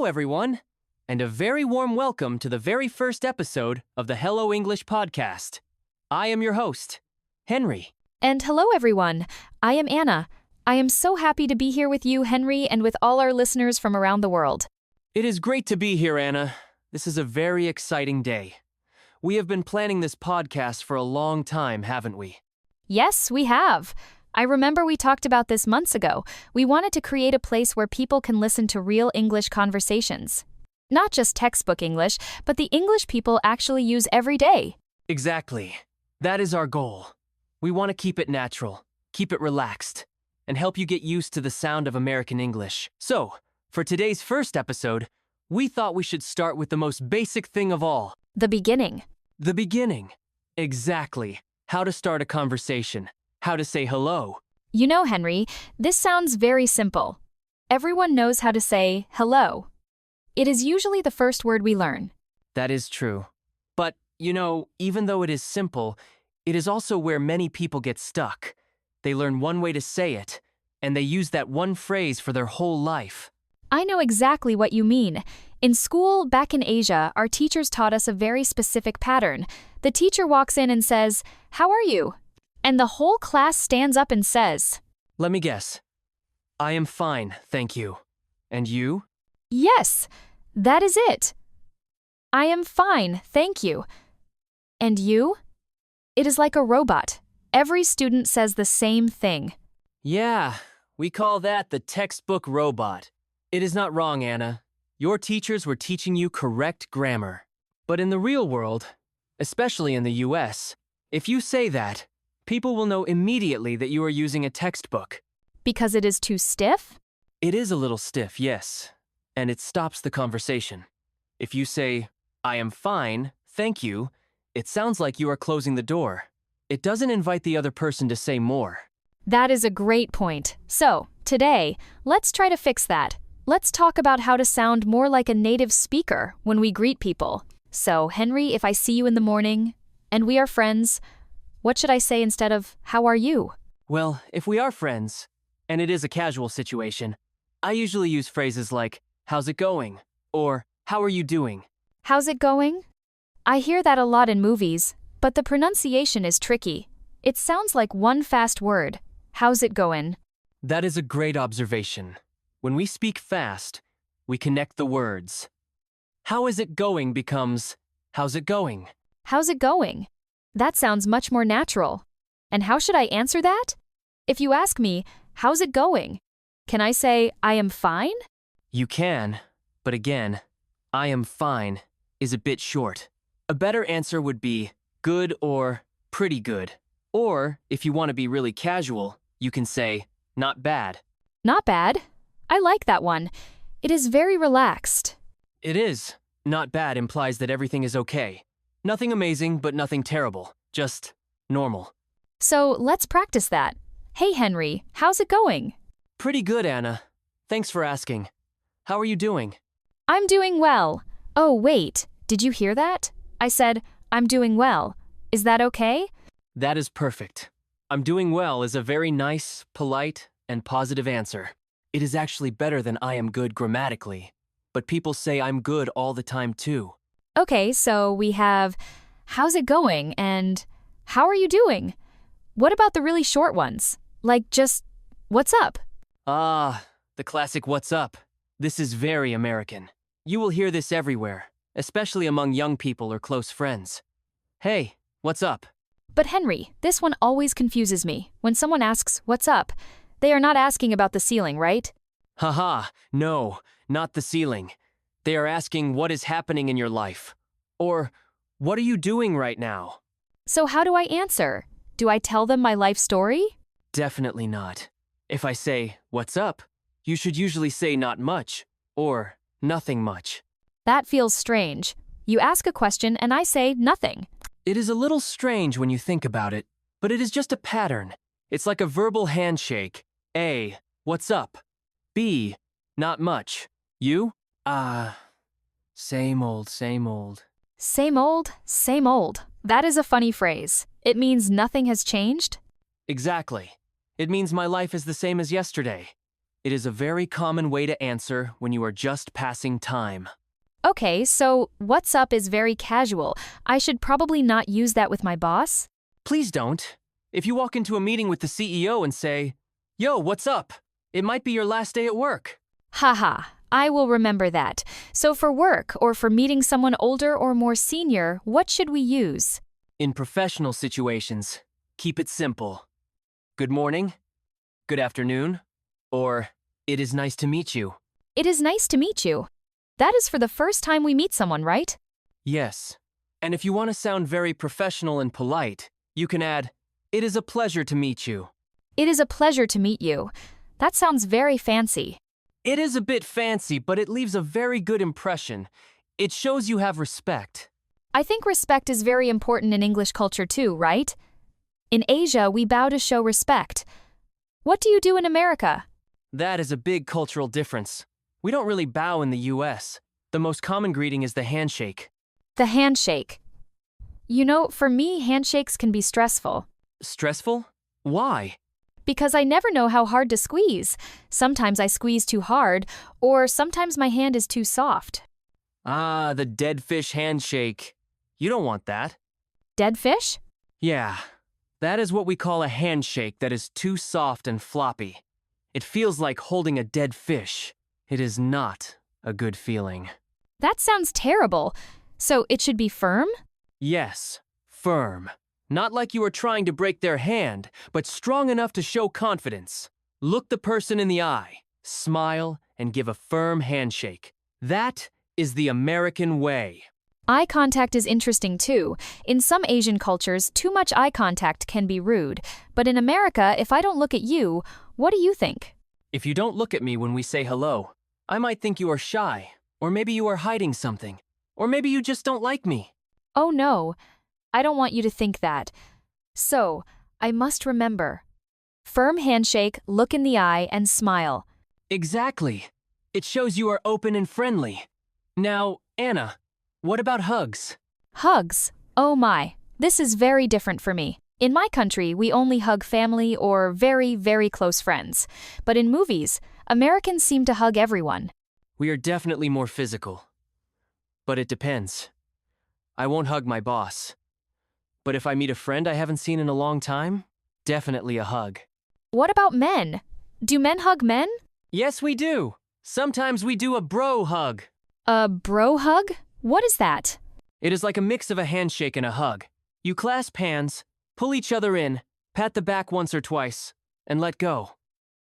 Hello, everyone, and a very warm welcome to the very first episode of the Hello English podcast. I am your host, Henry. And hello, everyone. I am Anna. I am so happy to be here with you, Henry, and with all our listeners from around the world. It is great to be here, Anna. This is a very exciting day. We have been planning this podcast for a long time, haven't we? Yes, we have. I remember we talked about this months ago. We wanted to create a place where people can listen to real English conversations. Not just textbook English, but the English people actually use every day. Exactly. That is our goal. We want to keep it natural, keep it relaxed, and help you get used to the sound of American English. So, for today's first episode, we thought we should start with the most basic thing of all. The beginning. The beginning. Exactly. How to start a conversation. How to say hello. You know, Henry, this sounds very simple. Everyone knows how to say hello. It is usually the first word we learn. That is true. But, even though it is simple, it is also where many people get stuck. They learn one way to say it, and they use that one phrase for their whole life. I know exactly what you mean. In school, back in Asia, our teachers taught us a very specific pattern. The teacher walks in and says, "How are you?" And the whole class stands up and says, Let me guess. I am fine, thank you. And you? "Yes, that is it. I am fine, thank you." And you? It is like a robot. Every student says the same thing. Yeah, we call that the textbook robot. It is not wrong, Anna. Your teachers were teaching you correct grammar. But in the real world, especially in the US, if you say that, people will know immediately that you are using a textbook. Because it is too stiff? It is a little stiff, yes, and it stops the conversation. If you say, I am fine, thank you, it sounds like you are closing the door. It doesn't invite the other person to say more. That is a great point. So, today, let's try to fix that. Let's talk about how to sound more like a native speaker when we greet people. So, Henry, if I see you in the morning, and we are friends, what should I say instead of, "How are you?" Well, if we are friends, and it is a casual situation, I usually use phrases like, how's it going? Or, how are you doing? How's it going? I hear that a lot in movies, but the pronunciation is tricky. It sounds like one fast word. How's it going? That is a great observation. When we speak fast, we connect the words. How is it going becomes, how's it going? How's it going? That sounds much more natural. And how should I answer that? If you ask me, how's it going? Can I say, I am fine? You can, but again, I am fine is a bit short. A better answer would be good or pretty good. Or, if you want to be really casual, you can say, not bad. Not bad. I like that one. It is very relaxed. It is. Not bad implies that everything is okay. Nothing amazing, but nothing terrible. Just normal. So let's practice that. Hey, Henry, how's it going? Pretty good, Anna. Thanks for asking. How are you doing? I'm doing well. Oh, wait, did you hear that? I said, I'm doing well. Is that okay? That is perfect. I'm doing well is a very nice, polite, and positive answer. It is actually better than I am good grammatically. But people say I'm good all the time too. Okay, so we have, how's it going, and how are you doing? What about the really short ones? Like just, what's up? Ah, the classic what's up. This is very American. You will hear this everywhere, especially among young people or close friends. Hey, what's up? But Henry, this one always confuses me. When someone asks, what's up? They are not asking about the ceiling, right? Haha, no, not the ceiling. They are asking what is happening in your life. Or, what are you doing right now? So how do I answer? Do I tell them my life story? Definitely not. If I say, what's up? You should usually say not much, or nothing much. That feels strange. You ask a question and I say nothing. It is a little strange when you think about it, but it is just a pattern. It's like a verbal handshake. A, what's up? B, not much. You? Same old, same old. Same old, same old. That is a funny phrase. It means nothing has changed? Exactly. It means my life is the same as yesterday. It is a very common way to answer when you are just passing time. Okay, so what's up is very casual. I should probably not use that with my boss? Please don't. If you walk into a meeting with the CEO and say, "Yo, what's up?" It might be your last day at work. Haha, I will remember that. So for work or for meeting someone older or more senior, what should we use? In professional situations, keep it simple. Good morning, good afternoon, or it is nice to meet you. It is nice to meet you. That is for the first time we meet someone, right? Yes. And if you want to sound very professional and polite, you can add, "It is a pleasure to meet you." It is a pleasure to meet you. That sounds very fancy. It is a bit fancy, but it leaves a very good impression. It shows you have respect. I think respect is very important in English culture too, right? In Asia, we bow to show respect. What do you do in America? That is a big cultural difference. We don't really bow in the US. The most common greeting is the handshake. The handshake. You know, for me, handshakes can be stressful. Stressful? Why? Because I never know how hard to squeeze. Sometimes I squeeze too hard, or sometimes my hand is too soft. Ah, the dead fish handshake. You don't want that. Dead fish? Yeah, that is what we call a handshake that is too soft and floppy. It feels like holding a dead fish. It is not a good feeling. That sounds terrible. So it should be firm? Yes, firm. Not like you are trying to break their hand, but strong enough to show confidence. Look the person in the eye, smile, and give a firm handshake. That is the American way. Eye contact is interesting too. In some Asian cultures, too much eye contact can be rude. But in America, if I don't look at you, what do you think? If you don't look at me when we say hello, I might think you are shy, or maybe you are hiding something, or maybe you just don't like me. Oh no, I don't want you to think that. So, I must remember. Firm handshake, look in the eye, and smile. Exactly. It shows you are open and friendly. Now, Anna, what about hugs? Hugs. Oh my, this is very different for me. In my country, we only hug family or very, very close friends. But in movies, Americans seem to hug everyone. We are definitely more physical. But it depends. I won't hug my boss. But if I meet a friend I haven't seen in a long time, definitely a hug. What about men? Do men hug men? Yes, we do. Sometimes we do a bro hug. A bro hug? What is that? It is like a mix of a handshake and a hug. You clasp hands, pull each other in, pat the back once or twice, and let go.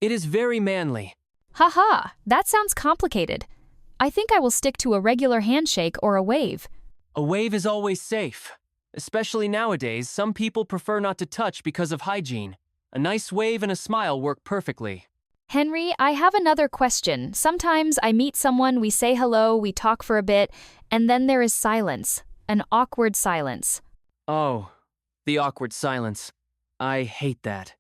It is very manly. Haha, that sounds complicated. I think I will stick to a regular handshake or a wave. A wave is always safe. Especially nowadays, some people prefer not to touch because of hygiene. A nice wave and a smile work perfectly. Henry, I have another question. Sometimes I meet someone, we say hello, we talk for a bit, and then there is silence. An awkward silence. Oh, the awkward silence. I hate that.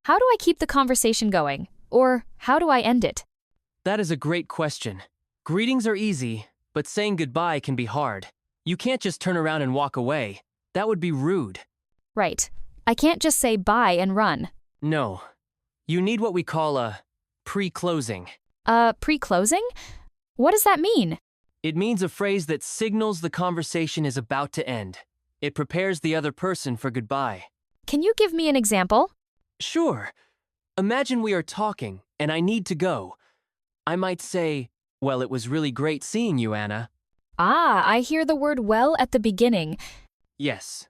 How do I keep the conversation going? Or how do I end it? That is a great question. Greetings are easy, but saying goodbye can be hard. You can't just turn around and walk away. That would be rude. Right. I can't just say bye and run. No. You need what we call a pre-closing. Pre-closing? What does that mean? It means a phrase that signals the conversation is about to end. It prepares the other person for goodbye. Can you give me an example? Sure. Imagine we are talking, and I need to go. I might say, "Well, it was really great seeing you, Anna." Ah, I hear the word well at the beginning. Yes.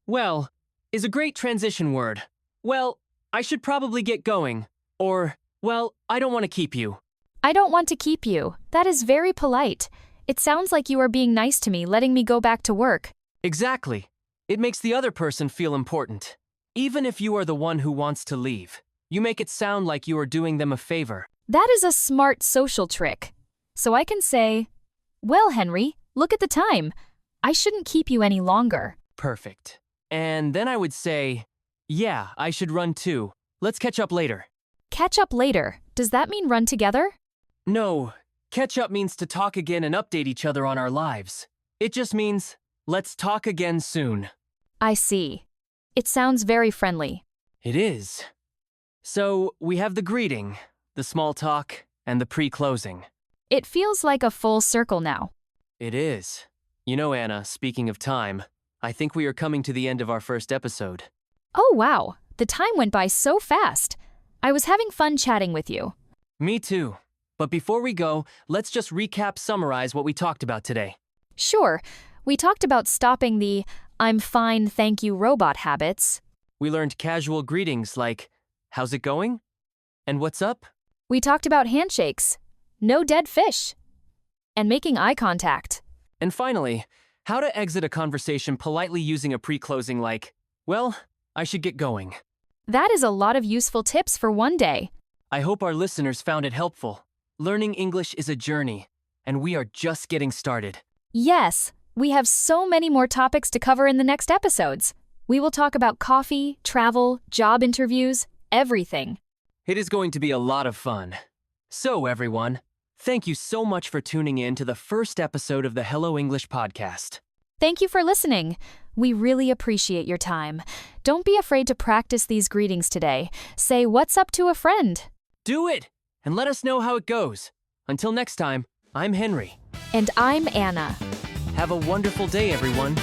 Well is a great transition word. Well, I should probably get going. Or, well, I don't want to keep you. I don't want to keep you. That is very polite. It sounds like you are being nice to me, letting me go back to work. Exactly. It makes the other person feel important. Even if you are the one who wants to leave, you make it sound like you are doing them a favor. That is a smart social trick. So I can say, "Well, Henry, look at the time. I shouldn't keep you any longer." Perfect. And then I would say, "Yeah, I should run too. Let's catch up later." Catch up later. Does that mean run together? No, catch up means to talk again and update each other on our lives. It just means, let's talk again soon. I see. It sounds very friendly. It is. So, we have the greeting, the small talk, and the pre-closing. It feels like a full circle now. It is. You know, Anna, speaking of time, I think we are coming to the end of our first episode. Oh, wow. The time went by so fast. I was having fun chatting with you. Me too. But before we go, let's just summarize what we talked about today. Sure, we talked about stopping the "I'm fine, thank you" robot habits. We learned casual greetings like, "How's it going?" and "What's up?" We talked about handshakes, no dead fish, and making eye contact. And finally, how to exit a conversation politely using a pre-closing like, "Well, I should get going." That is a lot of useful tips for one day. I hope our listeners found it helpful. Learning English is a journey, and we are just getting started. Yes, we have so many more topics to cover in the next episodes. We will talk about coffee, travel, job interviews, everything. It is going to be a lot of fun. So, everyone, thank you so much for tuning in to the first episode of the Hello English podcast. Thank you for listening. We really appreciate your time. Don't be afraid to practice these greetings today. Say "What's up" to a friend. Do it, and let us know how it goes. Until next time, I'm Henry. And I'm Anna. Have a wonderful day, everyone.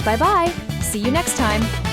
Bye-bye. See you next time.